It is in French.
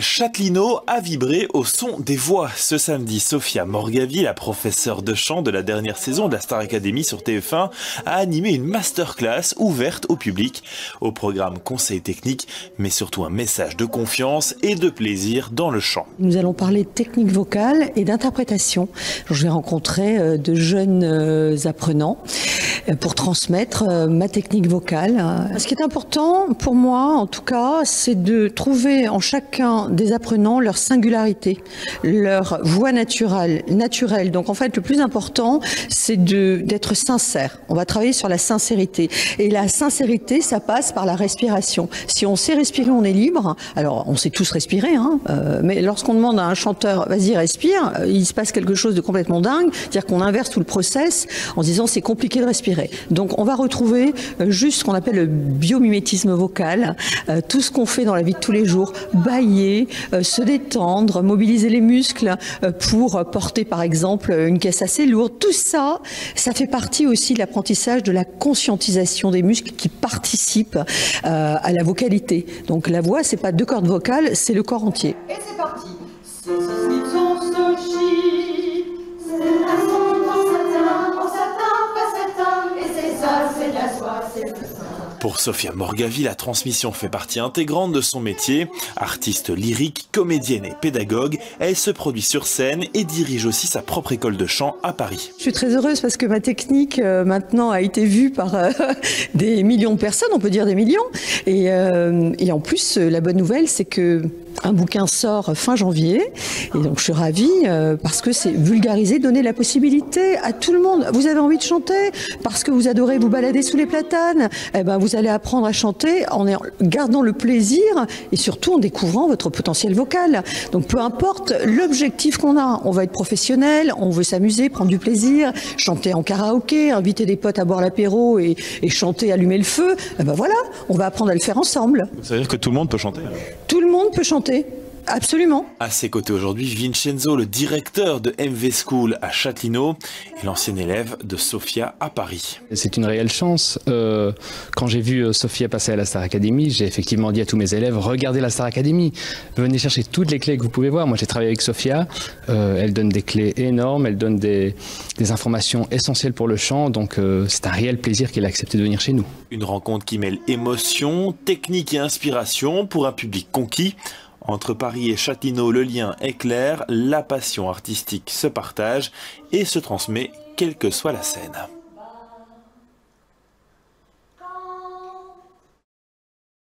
Châtelineau a vibré au son des voix. Ce samedi, Sophia Morgavi, la professeure de chant de la dernière saison de la Star Academy sur TF1, a animé une masterclass ouverte au public. Au programme conseil technique, mais surtout un message de confiance et de plaisir dans le chant. Nous allons parler de technique vocale et d'interprétation. Je vais rencontrer de jeunes apprenants pour transmettre ma technique vocale. Ce qui est important pour moi, en tout cas, c'est de trouver en chacun des apprenants leur singularité, leur voix naturelle. Donc en fait, le plus important, c'est d'être sincère. On va travailler sur la sincérité. Et la sincérité, ça passe par la respiration. Si on sait respirer, on est libre. Alors, on sait tous respirer, mais lorsqu'on demande à un chanteur, vas-y, respire, il se passe quelque chose de complètement dingue. C'est-à-dire qu'on inverse tout le process en se disant, c'est compliqué de respirer. Donc, on va retrouver juste ce qu'on appelle le biomimétisme vocal, tout ce qu'on fait dans la vie de tous les jours, bâiller, se détendre, mobiliser les muscles pour porter par exemple une caisse assez lourde. Tout ça, ça fait partie aussi de l'apprentissage de la conscientisation des muscles qui participent à la vocalité. Donc la voix, c'est pas deux cordes vocales, c'est le corps entier. Et c'est parti. C'est la sonde en satin, pas satin, et c'est ça, c'est de la soie, c'est le satin. Pour Sophia Morgavi, la transmission fait partie intégrante de son métier. Artiste lyrique, comédienne et pédagogue, elle se produit sur scène et dirige aussi sa propre école de chant à Paris. Je suis très heureuse parce que ma technique maintenant a été vue par des millions de personnes, on peut dire des millions. Et en plus, la bonne nouvelle, c'est que un bouquin sort fin janvier et donc je suis ravie parce que c'est vulgariser, donner la possibilité à tout le monde. Vous avez envie de chanter parce que vous adorez vous balader sous les platanes, eh ben vous allez apprendre à chanter en gardant le plaisir et surtout en découvrant votre potentiel vocal. Donc peu importe l'objectif qu'on a, on va être professionnel, on veut s'amuser, prendre du plaisir, chanter en karaoké, inviter des potes à boire l'apéro et chanter, allumer le feu, eh ben voilà, on va apprendre à le faire ensemble. Ça veut dire que tout le monde peut chanter? Tout le monde peut chanter. Absolument. À ses côtés aujourd'hui, Vincenzo, le directeur de MV School à Châtelineau et l'ancien élève de Sophia à Paris. C'est une réelle chance. Quand j'ai vu Sophia passer à la Star Academy, j'ai effectivement dit à tous mes élèves, regardez la Star Academy, venez chercher toutes les clés que vous pouvez voir. Moi j'ai travaillé avec Sophia, elle donne des clés énormes, elle donne des informations essentielles pour le chant, donc c'est un réel plaisir qu'elle a accepté de venir chez nous. Une rencontre qui mêle émotion, technique et inspiration pour un public conquis. Entre Paris et Châtelineau, le lien est clair, la passion artistique se partage et se transmet quelle que soit la scène.